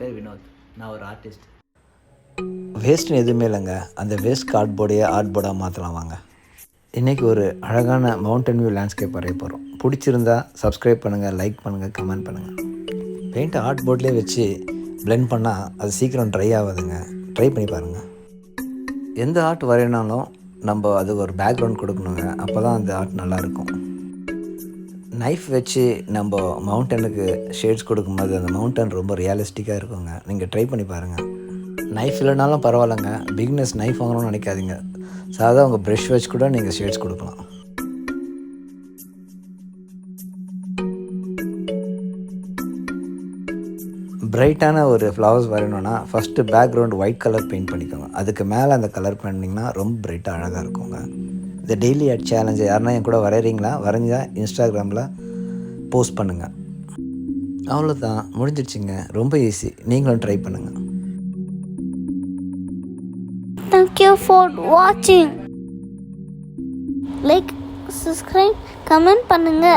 பேர் வினோத். நான் ஒரு ஆர்டிஸ்ட். வேஸ்ட்னு எதுவுமே இல்லைங்க. அந்த வேஸ்ட் கார்ட்போர்டையே ஆர்ட் போர்டாக மாற்றலாம் வாங்க. இன்றைக்கி ஒரு அழகான மவுண்டன் வியூ லேண்ட்ஸ்கேப் வரைய போகிறோம். பிடிச்சிருந்தா சப்ஸ்கிரைப் பண்ணுங்கள், லைக் பண்ணுங்கள், கமெண்ட் பண்ணுங்கள். பெயிண்ட்டை ஆர்ட் போர்ட்லேயே வச்சு பிளெண்ட் பண்ணால் அது சீக்கிரம் ட்ரை ஆகாதுங்க. ட்ரை பண்ணி பாருங்கள். எந்த ஆர்ட் வரையினாலும் நம்ம அது ஒரு பேக்ரவுண்ட் கொடுக்கணுங்க. அப்போ தான் அந்த ஆர்ட் நல்லாயிருக்கும். நைஃப் வச்சு நம்ம மவுண்டனுக்கு ஷேட்ஸ் கொடுக்கும்போது அந்த மவுண்டன் ரொம்ப ரியலிஸ்டிக்காக இருக்குங்க. நீங்கள் ட்ரை பண்ணி பாருங்கள். நைஃப் இல்லைனாலும் பரவாயில்லைங்க. பிகினர்ஸ் நைஃப் வாங்கணும்னு நினைக்காதீங்க. சாதா உங்கள் ப்ரெஷ் வச்சு கூட நீங்கள் ஷேட்ஸ் கொடுக்கலாம். பிரைட்டான ஒரு ஃப்ளவர்ஸ் வரையணுன்னா first background white colour paint பண்ணிக்கோங்க. அதுக்கு மேலே அந்த கலர் பண்ணிங்கன்னா ரொம்ப பிரைட்டாக அழகாக இருக்குங்க. இந்த டெய்லி ஆர்ட் சேலஞ்சு யாருன்னா என் கூட வரைகிறீங்களா? வரைஞ்சா இன்ஸ்டாகிராமில் போஸ்ட் பண்ணுங்கள். அவ்வளோதான், முடிஞ்சிடுச்சிங்க. ரொம்ப ஈஸி. நீங்களும் ட்ரை பண்ணுங்கள். Thank you for watching. Like, subscribe, comment பண்ணுங்க.